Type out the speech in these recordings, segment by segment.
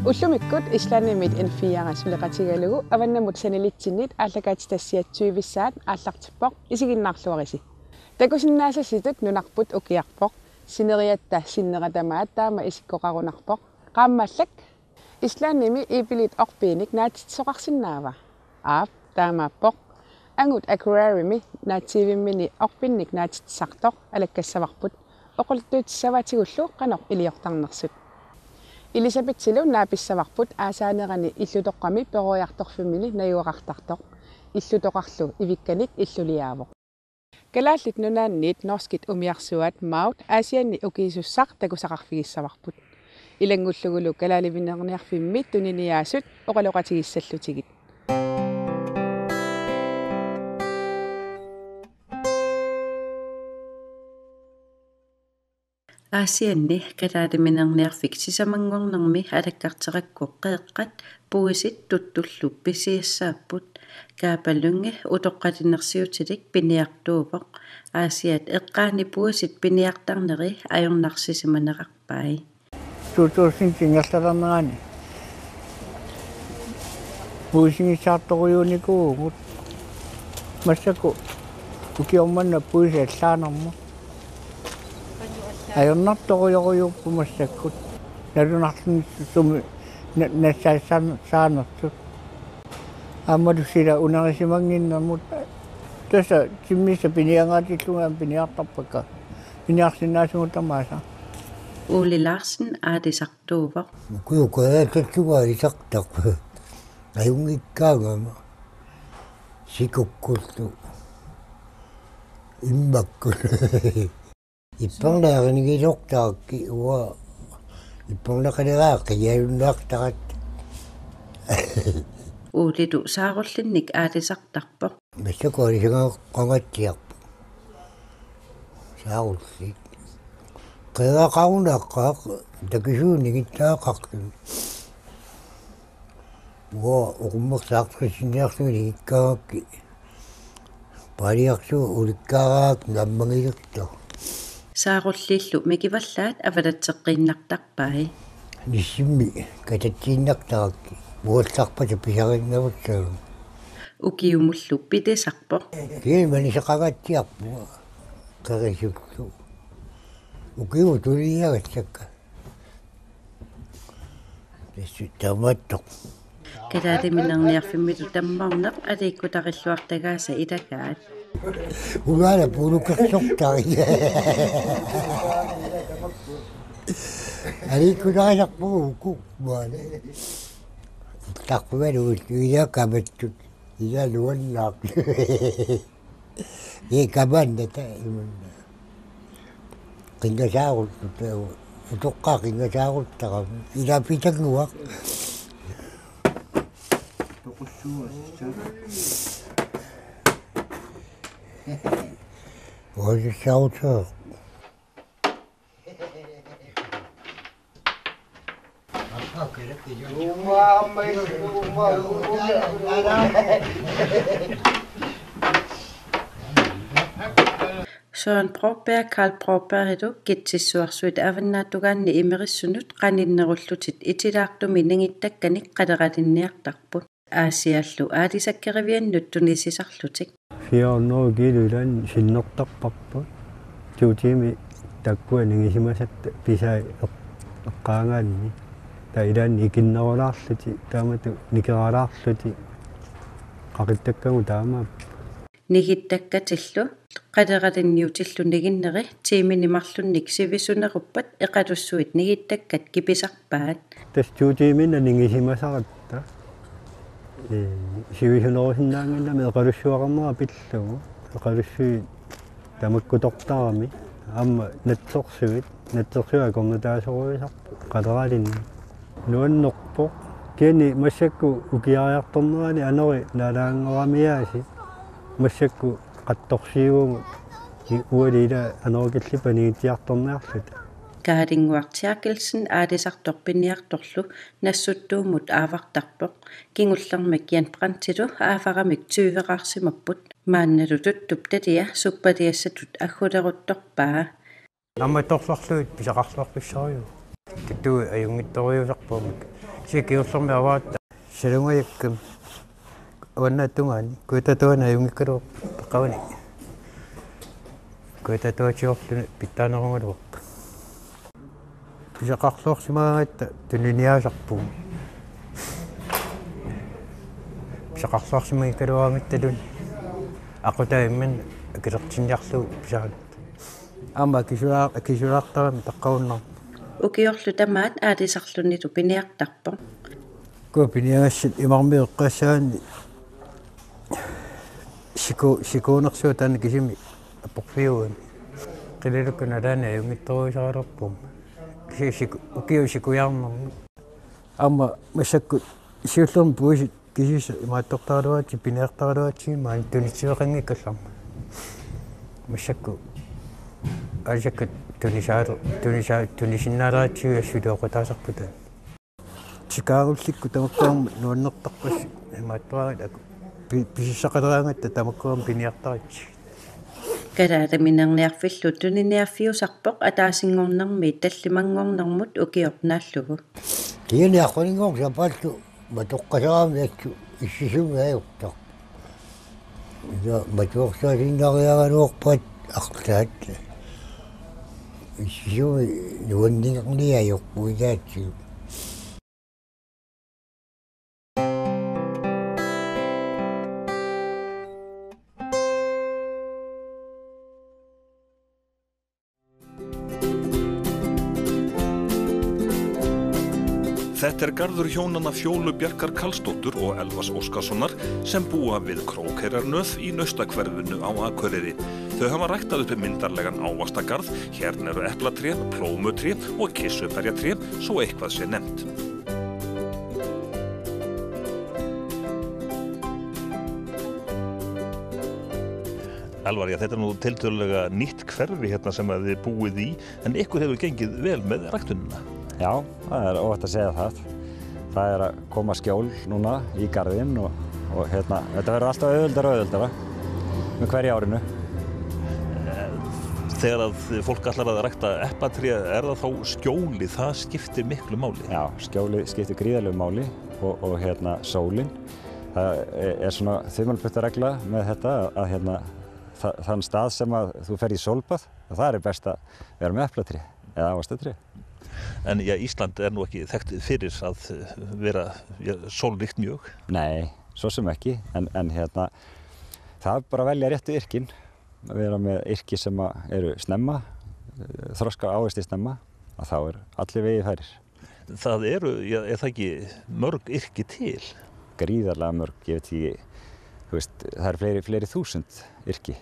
Ullumikut islaanimit N4-suleqatigalugu avannamut sanilitsinit aallakaatitassiatsuivissaat aallartippoq isiginnarluarisi. Takusinnaasasitut nunarput ukiarpoq sineriatta sinneratamaat taama isikkoqarunarpoq qaammallak islaanimi ipilit orpiinik naatitsoqarsinnaava aap taamaappoq angut aquariumi naativimmini orpinnik naatitsartoq alakkassavaqput oqultuutissavatigullu qanoq iliortarnersut Elisabeth Silu naapissavaqput aasaanerani illutoqqami peroiartorfimini najuaqartartoq illutoqarlu ivikkanik illuliaavoq Kalaallit nunaanniit norskit umiarsuat maut aasianni ukiisussaq takusaqarfigissavaqput ilangullugulu kalaalivinerniarfimmit tuniniaasut oqaloqatigissallutigit Aasianni kalaalivinerniarfik sisamangornermi alakkarterakkuq qeeqqat puisit tuttullu pisiassaapput kaapallungi utoqqalinersiutilik piniartuupoq aasiat eqqaani puisit piniartarneri ajornarsisimaneqarpai tuutuussin tingerlalernerani puisingissaartorujuunikuugut массаку укиорманна пуиса аллаанерму ajornartorujorujuuppu массаккут налунарлун суми нассаассаанертут аммалусила унарисимангиннэрмут таса тиммиса пиниангаатиллунгаан пиниартарпакка пиниарсинаасугутамааса Ole Larsen aadisartuuvoq kuuqaattattugaalisartarpu ajungikkaagama sikukkullu immakku ipparlaarinigisortaakki uwa ipparlaqaleraaqqa yaalunnaartarat Ulidu saarullinnik aadisartarpoq массакуалисагааққангаатсиарпу саарулли qeeraqarunaqqaaq takisuunigitsaaqarlu uwa uqummersaartrisinniarluni ikkaagakki paliarsu ulikkaraak nammangilirto Saarullillu mikivallaat avalatseqqinnartarpai nissimmi katatsiinnartarakki muallarpata pisarinnavutsagu ukiumullu pitisarpoq kiimanisaqagatsiarpu qerisullu ukiu tuliagatsakka tessu tamattoq kalaalivinerniarfimmitu tammaarneq aliikkutarilluartagaasa ilakaat ugaala puulukkersortari aliikkutarisarpugu maale tarpumaluut ilaakamattut ilaluannaaq kamanata imunna qingasaarullut utoqqaa qingasaaruttaram ilaapitanguaq oissaarutsaa Søren Broberg, Karl Broberg kitsissuarsuit avannaatugaanni imerissunut qaninnerullutit itilaartumi ningittakkanik qaleralinniartarput aasiallu aalisakkeriviannut tunisisarlutik Fiorno gilulan sinnertarparput tuutimi takkua ningisimasat pisai eqqaangaanni ta ilan ikinnerulaarluti taamatu nikeraalaarluti qaqittakkagu taama nigittakkatillu qaleralinniutillu niginneri tiiminimarlunnik sivisuneruppat eqalussuit nigittakkat kipisarpaat tas tuutiminna ningisimasaratta sivisunerusinnaangannami eqalussuaqarnera pillugu eqalussui tamakkutortarami amma natsorsuga kornutaasoruisarpu qaleralin nuannerpoq kiani massakku ukiariartornerani aneri naalaangeramiaasi massakku qattorsiigugu ualila anerikillipa nigitiartorniarlut Kaalinguartiarkelsen aalisartorpiniartorlu nassuttuumut aavartarpoq kingullermak Jan Brandtilu aafaramik tyyveqarsimapput maannalutut tuptalia suppaliassatut agguleruttorpaa Amma torsorluit pisaqarluarpissariu. Tuttu ajungittoriusarpuumik Sikiusormi avaata. Salungayakkam. Wannatungaani. Kuitatuana yungikkaruup taqawani. Kuitatuatiorluni pittaanerungaluup. Pisaqarluorsimaagatta tuniniaasarpuu. Pisaqarluorsimagikkaluaangittalun. Aqutaimman akilertinniarlugu pisaalut. Amma kisulaartarami taqqaunnar. Ukiorlu tamaat aadisarlunnitu piniartarpoq. Kupiniagassit imarmiuqqassaanni sikuunersuutaanni kisimi aporfiuuni. Qililukkuna laana yungittoruisaralerpum. Ukiu sikuyaarnermi. Amma masakkut siullermi puisit kisisa imaattortaaluaati piniartaaluaati maan tunitsieqanngikkallarma. Masakku ajak tunisinnalaatiga suluoqutaasarputa. Chicago-llikku tamakkuarma nuannertarpas imaattuarit pisissaqaleraangatta tamakkuarma piniartaritsi. Kalaataminerniarfillu tuniniarfiusarpoq ataasingornermi tallimangornermut ukiornaallugu. Tiiniaqquningoor sapallu matoqqasaraami atsu issisungaajortar. Ja matuorsaasinnariagaluorpat aqlaat. Issisumi nuanningerniajorpuitaatsigu. Þetta garður hjónanna Fjólu Bjarkar Karlsdóttur og Elvars Óskarssonar sem búa við Krókeyrarnöf í Naustahverfinu á Akureyri. Þau hafa ræktað uppi myndarlegan ávaxtagarð, hérna eru eplatré, plómutré og kirsuberjatré, svo eitthvað sé nefnt. Elvar, þetta nú tiltölulega nýtt hverfi hérna sem að þið búið í, en ykkur hefur gengið vel með ræktunina. Já, það óhætt að segja það. Það að koma skjól núna í garðinn og þetta verður alltaf auðveldara með hverju árinu. Þegar að fólk ætlar að rækta eplatré, það þá skjólið, það skiptir miklu máli? Já, skjólið skiptir gríðarlegu máli og sólin. Það svona þumalputtaregla með þetta að þann stað sem að þú fer í sólbað, það best að vera með eplatré eða ávaxtatré. En Ísland nú ekki þekkt fyrir að vera sólríkt mjög? Nei, svo sem ekki, en það bara að velja réttu yrkin, að vera með yrki sem eru snemma, þroska ávexti snemma, að þá allir vegið færir. Það eru, það ekki mörg yrki til? Gríðarlega mörg, ég veit ekki, það eru fleiri þúsund yrki,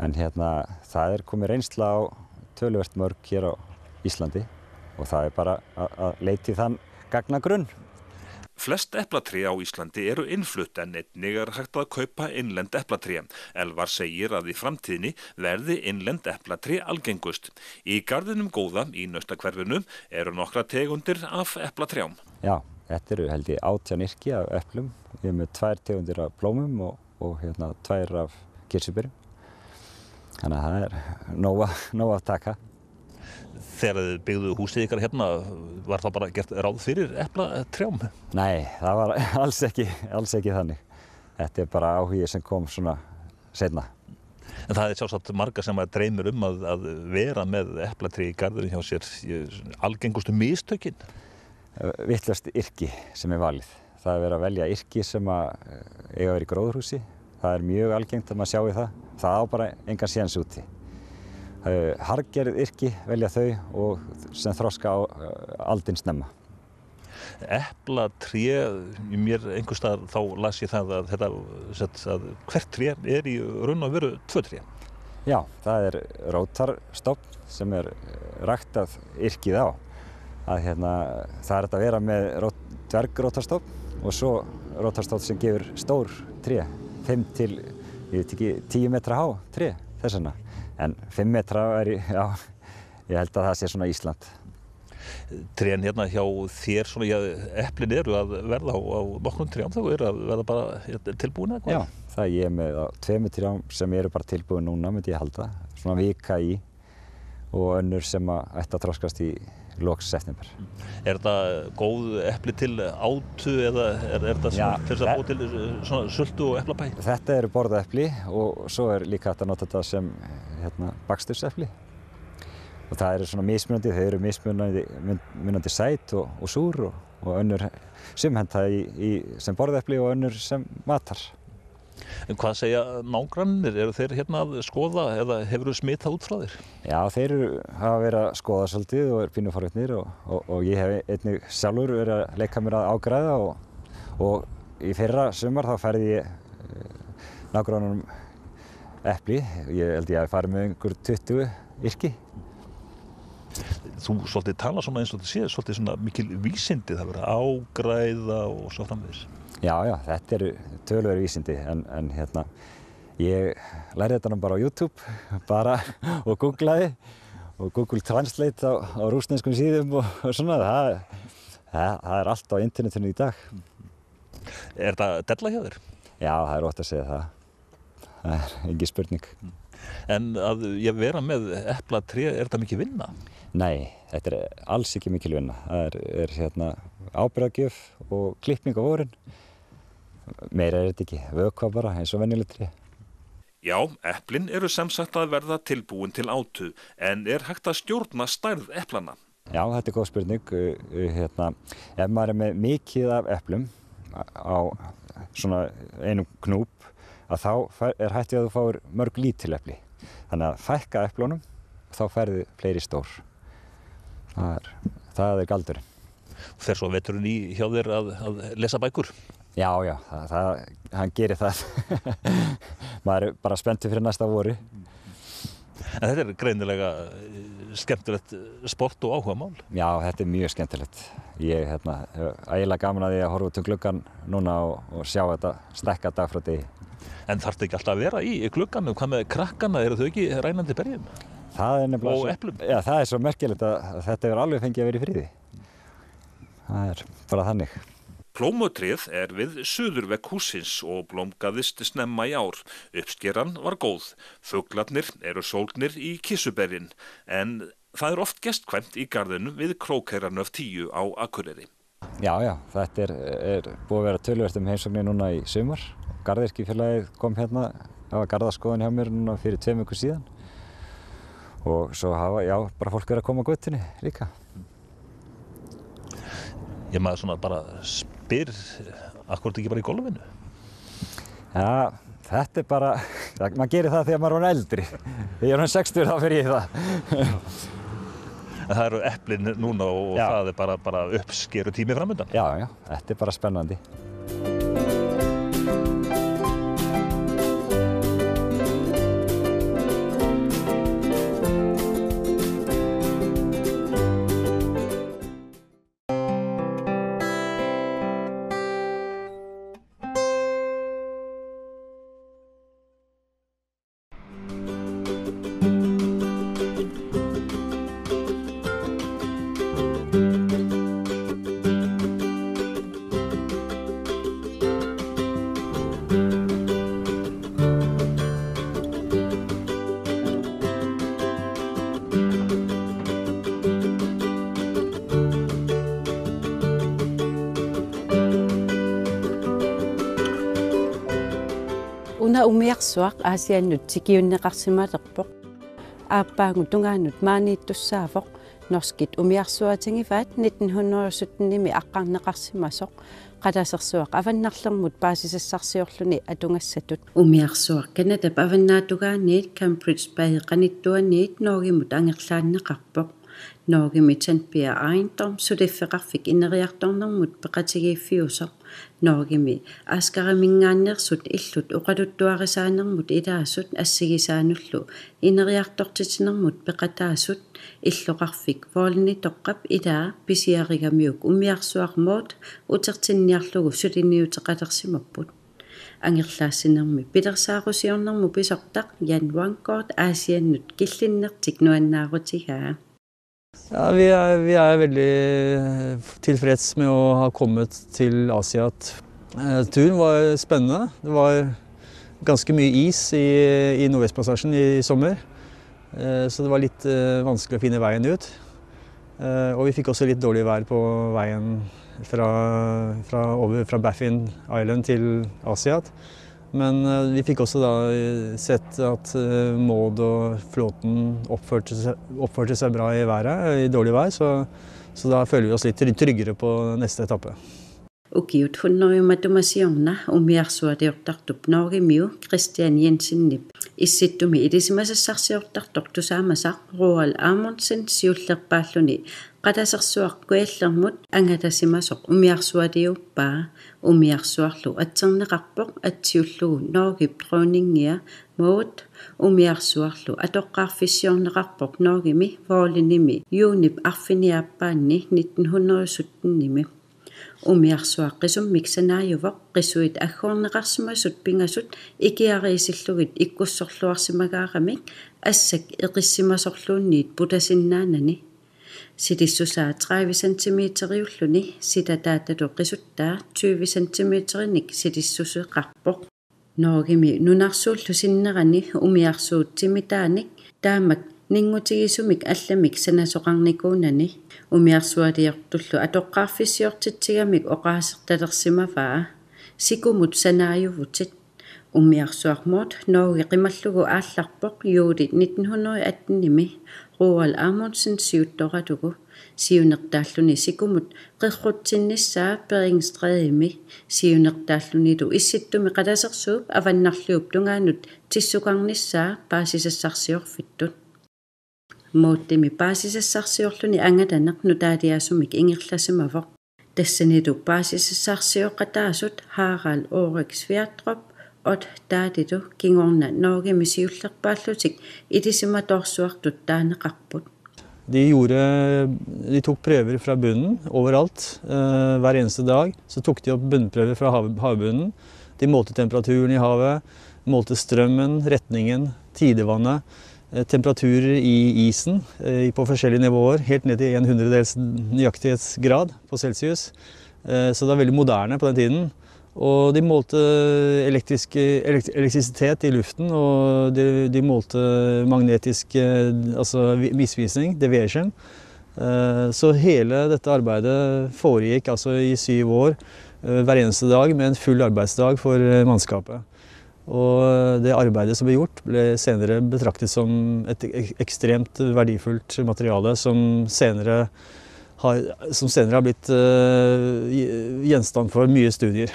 en það komið reynsla á töluvert mörg hér á Íslandi og það bara að leita í þann gagnagrunn. Flest eplatré á Íslandi eru innflutt en einnig hægt að kaupa innlend eplatré. Elvar segir að í framtíðinni verði innlend eplatré algengust. Í garðinum góða í Naustahverfinu eru nokkra tegundir af eplatrjám. Já, þetta eru held ég 18 yrki af eplum. Við erum með 2 tegundir af plómum og 2 af kirsuberjum. Þannig að það nóg að taka. Þegar þið byggðu húsið ykkar hérna, var það bara gert ráð fyrir eplatrjám? Nei, það var alls ekki þannig. Þetta bara áhugi sem kom svona seinna. En það sjálfsagt marga sem dreymir að vera með eplatré í garðurinn hjá sér, algengustu mistökin? Vitlaust yrki sem valið. Það verið að velja yrki sem eiga að vera í gróðurhúsi. Það mjög algengt að maður sjái það. Það á bara engan séns úti. Harðgerð yrki velja þau og sem þroska á aldinn snemma. Eplatré, mér einhvers staðar þá las ég það að hvert tré í raun og veru 2 tré. Já, það rótarstofn sem ræktað yrkið á. Það hægt að vera með dvergrótarstofn og svo rótarstofn sem gefur stór tré, 5 til 10 metra há tré þess vegna. En 5 metra já, ég held að það sé svona Ísland. Trén hérna hjá þér, eplin eru að verða á nokkrum trjám, þá eru að verða bara tilbúin eða hvað? Já, það ég með á 2 trjám sem eru bara tilbúin núna, myndi ég halda. Svona vika í og önnur sem ætti að þroskast í lok september. Þetta góð epli til átu eða þetta svona til þess að búa til svona sultu og eplabæ? Þetta eru borðaepli og svo líka hægt að nota þetta sem bakstursepli. Og það eru svona mismunandi, þau eru mismunandi sæt og súr og önnur sum henta sem borðaepli og önnur sem matar. En hvað segja nágrannir? Eru þeir hérna að skoða eða hefurðu smitað út frá þér? Já, þeir hafa verið að skoða svolítið og eru pínu forvitnir og ég hef einnig sjálfur verið að leika mér að ágræða og í fyrra sumar þá færði ég nágrannunum epli. Ég held ég að fara með einhver 20 yrki. Þú svolítið tala svona eins og þetta sé svolítið svona mikil vísindi, það verið að ágræða og svo framvegis. Já, þetta eru töluverð vísindi en ég lærði þetta bara á YouTube og googlaði og Google Translate á rússneskum síðum og svona, það er allt á internetinu í dag. Er þetta della hjá þér? Já, það er ótt að segja það. Það er engin spurning. En að ég vera með eplatré, er þetta mikið vinna? Nei, þetta er alls ekki mikil vinna. Það er ábyrgðargjöf og klipping á vorin. Meira er þetta ekki, vökva bara eins og venjulegt tré. Já, eplin eru sem sagt að verða tilbúin til átu, en er hægt að stjórna stærð eplana? Já, þetta er góð spurning. Ef maður er með mikið af eplum á svona einum knúp, að þá er hægt að þú fáir mörg lítil epli. Þannig að fækka eplunum og þá færðu fleiri stór. Það er galdurinn. Fer svo veturinn í hjá þér að lesa bækur? Já, hann gerir það. Maður er bara spenntur fyrir næsta vori. En þetta er greinilega skemmtilegt sport og áhugamál? Já, þetta er mjög skemmtilegt. Ég hef ægilega gaman að því að horfa út gluggann núna og sjá þetta stækka dag frá degi. En þarftu ekki alltaf að vera í glugganum? Hvað með krakkana, eru þau ekki rænandi berjum? Það er nefnilega og eplum? Já, það er svo merkilegt að þetta hefur alveg fengið að vera í friði. Það er bara þannig. Plómutréð er við suðurvegg hússins og blómgaðist snemma í ár. Uppskeran var góð. Fuglarnir eru sólgnir í kissuberjin, en það er oft gestkvæmt í garðinum við Krókheiranöf 10 á Akureyri. Já, þetta er búið að vera töluvert heimsóknir núna í sumar. Garðyrkjufélagið kom hérna, það var garðaskoðun hjá mér núna fyrir 2 vikur síðan. Og svo hafa, bara fólk verið að koma á götunni líka. Ég maður svona bara spyr, akkur ekki bara í golfinu? Já, þetta er bara, maður gerir það þegar maður er orðinn eldri. Þegar ég er orðinn 60 þá fer ég í það. En það eru eplin núna og það er bara uppskeru tími framundan? Já, þetta er bara spennandi. Una umiarsuaq aasiannut sikiunneqarsimalerpoq aappaangutungaannut maaniittussaavoq norskit umiarsuatingifaat 1917-nimi aqqarneqarsimasoq qalasersuaq avannarlermut paasisassarsiorluni atungassatut umiarsuaq kanatap avannaatugaanniit Cambridge paeqanittuanniit noogimut angerlaanneqarpoq noogimi Tanbia Ejendom sudiffeqarfik inneriartornermut peqatigiiffiusoq noogimi askaramingaannersut illut uqaluttuarisaanermut ilaassut assigisaanullu inneriartortitinermut peqataasut illoqarfik voolni toqqap ilaa pisiarigamiuk umiarsuarmoot utertinniarlugu suliniuteqalersimapput angerlaassinermi pilersaarusiornermu pisortaq Jan Wanggaard aasiannut killinnertik nuannaarutigaa. Ja, vi er veldig tilfreds med å ha kommet til Asiat. Turen var spennende. Det var ganske mye is i Nordvestpassasjen i sommer, så det var litt vanskelig å finne veien ut. Og vi fikk også litt dårlig vær på veien fra Baffin Island til Asiat. Men vi fikk også da sett at Maud og flåten oppførte seg bra i været, i dårlig vær, så da føler vi oss litt tryggere på neste etappe. Ukiut hunnoimatumasionna umiarsuatiortartup Norgimiu Christian Jensen-nip issittumi idisimasassarsiortartortu saamasaq Roald Amundsen siullerpaalluni qatasersuarkuillermut angatasimasoq umiarsuatiuppaa umiarsuarlu atserneqarpoq atsiullugu Norgip Droningia Maud umiarsuarlu atoqqaarfissiorneqarpoq Norgimi Voolinimi Junip arfiniaappaanni 1917-nimi umiarsuaqqisum miksanaajuvoq qisuit aggoorneqarsimasut pingasut ikiariisillugit ikkussorluarsimagaaramik assak eqissimasorluunniit putasinnaanani sitissusaa 30 cm-ulluni sitataatatu qisuttaa 20 cm-nik sitissuseqarpoq Norgimi nunarsuullu sinnerani umiarsuut timitaanik taamak Ningutigisumik allamik sanasoqarnikuunani umiarsuatiortullu atoqqaarfissiortitsigamik oqaasertalersimavaa sikumut sanaajuvutit umiarsuarmuut Norge qimallugu aallarpoq juuli 1918-nimi Roald Amundsen siuttoratugu siunertaalluni sikumut qirrutsinnissaa Beringstrædimi siunertaallunitu issittumi qatasersuup avannarluup tungaanut tissuqarnissaa paasisassarsiorfittut Muuttimi paasisassarsiorluni angataneq nutaaliasumik ingirlasimavoq tassanitu paasisassarsioqataasut Harald Ulrik Sverdrup ot taatitu kingorna Norgimi siullerpaallutik idisimatorsuartut taaneqarput. De tok prøver fra bunnen overalt. Hver eneste dag så tok de opp bunnprøver fra havbunnen. De målte temperaturen i havet, målte strømmen, retningen, tidevannet, temperaturer i isen på forskjellige nivåer, helt ned til 1/100 nøyaktighetsgrad på Celsius. Så det var veldig moderne på den tiden. Og de målte elektrisitet i luften, og de målte magnetisk misvisning, deviation. Så hele dette arbeidet foregikk altså i 7 år, hver eneste dag, med en full arbeidsdag for mannskapet. Og det arbeidet som ble gjort, ble senere betraktet som et ekstremt verdifullt materiale som senere har blitt gjenstand for mye studier.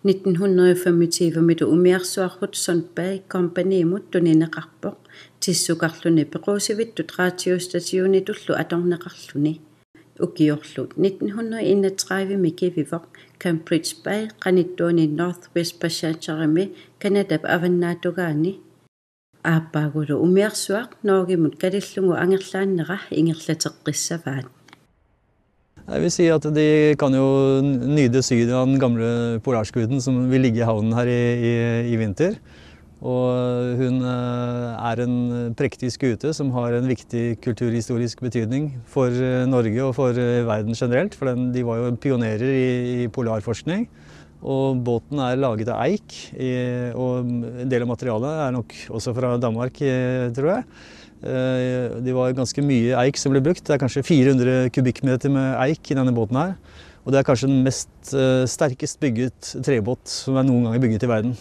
1925 mitu umiarsuarrut Sondberg kompaniimut tunineqarpoq tissuqarluni pequsivittut radiostatiunitullu atorneqarluni ukiorlu 1931 mikivivoq Cambridge Bay qanittuuni Northwest Passagerimi Kanadap avannaatugaani aapaagulu umiarsuaq Norgimut kalillungu angerlaanneqa ingerlateqqissavaat. Jeg vil si at de kan jo nyde synet av den gamle polarskuden som vil ligge i havnen her i vinter. Og hun er en prektig skute som har en viktig kulturhistorisk betydning for Norge og for verden generelt. For de var jo pionerer i polarforskning. Og båten er laget av eik, og en del av materialet er nok også fra Danmark, tror jeg. Det var ganske mye eik som ble brukt. Det er kanskje 400 kubikkmeter med eik i denne båten her. Og det er kanskje den mest sterkest bygget trebåt som er noen gang bygget i verden.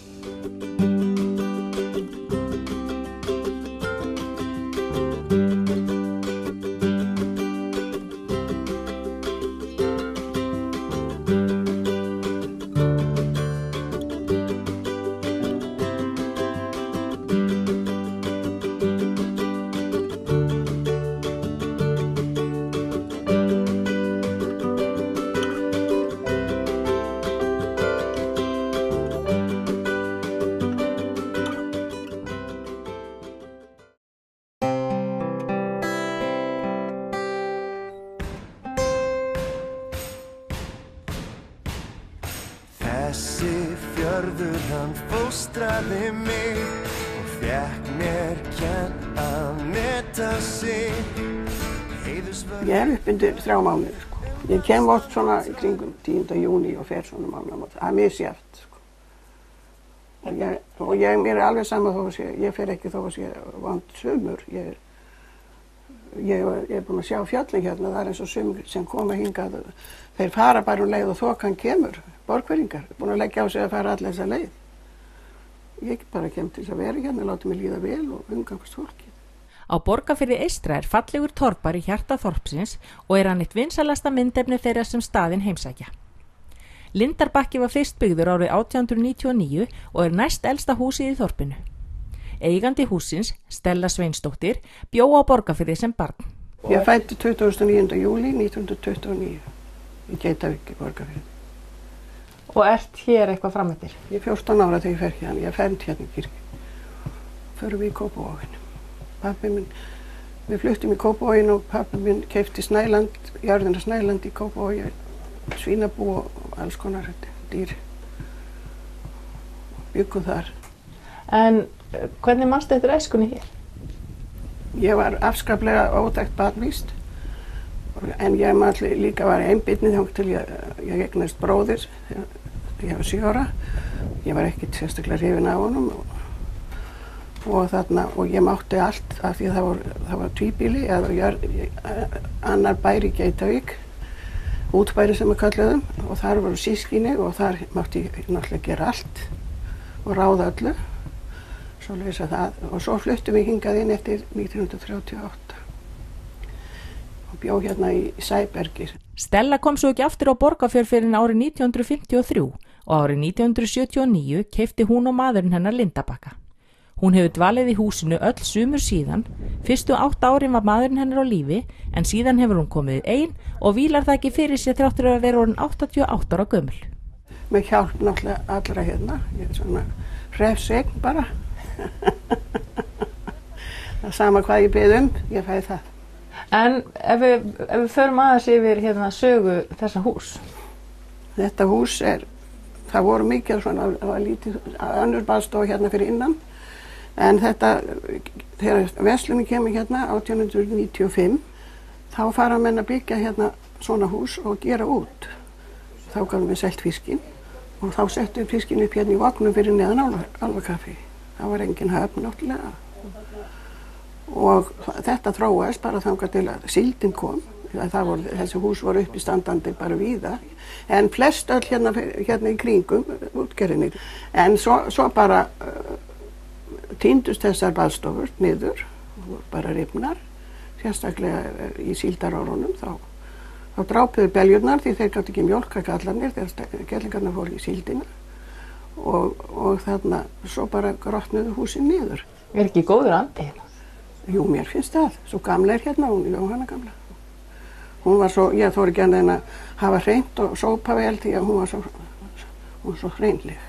Þessi fjörður hann fóstraði mig og fékk mér kennt að meta sig. Ég er upp undir 3 mánuði sko. Ég kem oft svona í kringum 10. júni og fer svona mánuði. Það er misjafnt sko. Mér er alveg sama þó að ég fer ekki þó að ég vant sumur. ég er búin að sjá fjöllin hérna, það eins og sumir sem koma hingað, þeir fara bara leið og þokan kemur, borgverðingar, búin að leggja á sig að fara allir þessa leið. Ég bara kem til að vera hérna, láta mig líða vel og umgangast fólki. Á Borgarfirði eystra fallegur torfbær í hjarta þorpsins og hann eitt vinsælasta myndefni þeirra sem staðinn heimsækja. Lindarbakki var fyrst byggður árið 1899 og næst elsta húsið í þorpinu. Eigandi húsins, Stella Sveinsdóttir, bjó á Borgarfirði sem barn. Ég fæddi 29. júlí 1929 í Geitavík í Borgarfirði. Og ert hér eitthvað frameftir? Ég er 14 ára þegar ég fer hérna, ég er fermt hérna í kirkju. Förum við í Kópavoginn. Pappi minn, við fluttum í Kópavoginn og pappi minn keypti Snæland, jörðina Snæland í Kópavogi, svínabú og alls konar dýr. Byggum þar. En hvernig manstu eftir æskunni hér? Ég var afskaplega óþekkt barnvíst, en ég líka var einbirni þangað til ég eignaðist bróðir þegar ég var 7 ára. Ég var ekkert sérstaklega hrifin af honum og ég mátti allt af því það var tvíbýli eða annar bær í Geitavík, útbæri sem við kalluðum, og þar voru sískinni og þar mátti ég náttúrulega gera allt og ráða öllu. Og svo fluttum við hingað inn eftir 1938 og bjó hérna í Sæbergi. Stella kom svo ekki aftur á Borgarfjörð fyrr en árið 1953 og árið 1979 keypti hún og maðurinn hennar Lindarbakka. Hún hefur dvalið í húsinu öll sumur síðan, fyrstu 8 árin var maðurinn hennar á lífi en síðan hefur hún komið ein og vílar það ekki fyrir sér þráttur að vera orðin 88 ára gömul. Með hjálp náttúrulega allra hérna, ég er svona hrefsegn bara. Það sama hvað ég bið ég fæði það. En ef við förum aðeins yfir hérna sögu þessa hús. Þetta hús það voru mikið svona, það var lítið önnur baðstofa hérna fyrir innan, en þetta, þegar verslunin kemur hérna 1895, þá fara menn að byggja hérna svona hús og gera út. Þá gáðum við selt fiskinn og þá settum við fiskinn upp hérna í vagnum fyrir neðan Álfakaffi. Það var engin höfn náttúrulega. Og þetta þróaðist bara þangað til að síldin kom. Þessi hús voru uppistandandi bara víða. En flest öll hérna í kringum útgerðinni. En svo bara týndust þessar baðstofur niður, bara rifnar, sérstaklega í síldarárunum. Þá drápuðu beljurnar því þeir gátt ekki mjólka kallarnir þegar kellingarnar fóru í síldina. Og þarna svo bara grotnuðu húsin niður. Ekki góður andi hérna? Jú, mér finnst það. Svo gamla hérna, hún Jóhanna gamla. Hún var svo, ég þóri ekki að hafa hreint og sópa vel því að hún var svo hreinleg.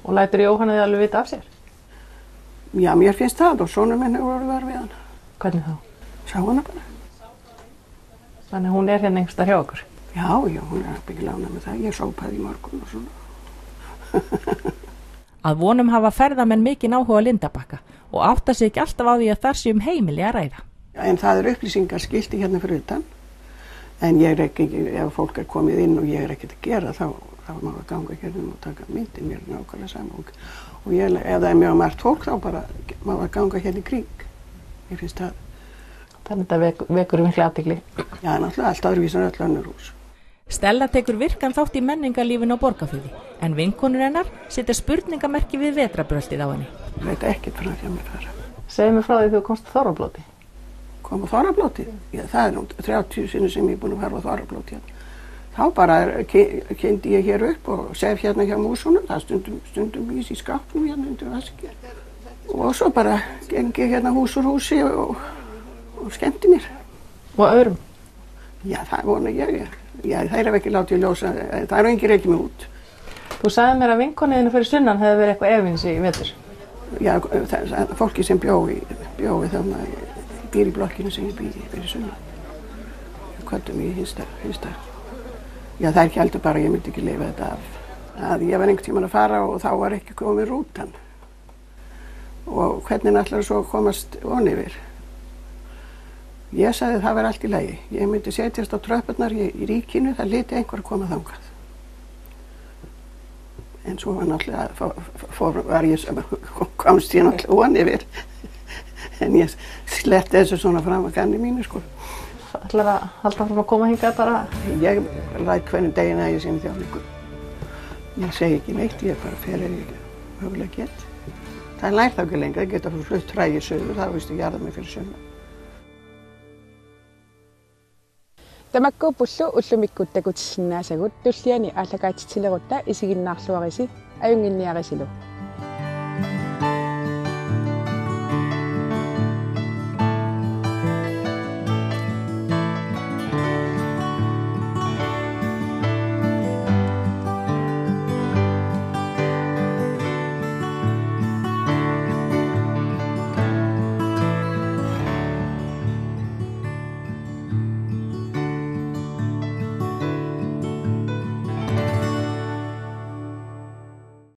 Og lætur Jóhanna þið alveg vita af sér? Já, mér finnst það og sonur minn voru þar við hana. Hvernig þá? Sá hana bara. Þannig að hún hérna einhverstað hjá okkur? Já, hún ekki lánað með það. Ég sópaði í morgun og svona. Að vonum hafa ferðamenn mikinn áhuga Lindarbakka og átta sig ekki alltaf á því að þar sé heimili að ræða. En það upplýsingarskilti hérna fyrir utan, en ég ekki, ef fólk komið inn og ég ekkert að gera, þá má það ganga hérna og taka myndin, mér nákvæmlega saman. Og ef það mjög margt fólk, þá bara má það ganga hérna í kring. Ég finnst það. Þannig að þetta vekur mikla athygli. Já, náttúrulega allt öðruvísi en öll önnur hús. Stella tekur virkan þátt í menningarlífinu á Borgarfirði, en vinkonur hennar setja spurningamerki við vetrabröltið á henni. Ég veit ekkert frá því að mér fara. Segðu mér frá því þú komst á Þorrablóti. Kom á Þorrablóti? Já, það nú 30 sinnum sem ég er búin að fara á Þorrablóti. Þá bara kynnti ég hér upp og sef hérna hjá músunum, það stundum ís í skápnum hérna undir vaski. Og svo bara gengi hérna hús úr húsi og skemmti mér. Og öðrum? Já, það vona ég. Já, það ekki látið ljósa, það engin reikið mig út. Þú sagði mér að vinkoniðinu fyrir sunnan hefði verið eitthvað efins í vetur. Já, fólki sem bjói þarna býr í blokkinu sem ég býði fyrir sunnan. Kvöldum í hinsta. Já, það ekki heldur bara, ég myndi ekki lifa þetta af. Ég var einhvern tímann að fara og þá var ekki komið rútan. Og hvernig ætlar svo að komast yfir? Ég sagði það var allt í lagi. Ég myndi setjast á tröppurnar í ríkinu, það liti einhver að koma þangað. En svo var náttúrulega, komst ég náttúrulega yfir. En ég sleppti þessu svona fram að ganni mínu sko. Ætlar að halda fram að koma hingað bara? Ég læt hvernig deginn að ég sinni þjálfingu. Ég segi ekki neitt, ég bara fer ef ég mögulega get. Það lær þá ekki lengra, ég geta flutt trægir sögur, það vistu jarða mig fyrir sögna. Tamakko pullu ullumikkuttakutissinnaasagут tulliani ааллакаатитилерутта исигиннаарлуариси аюнгинниарисилу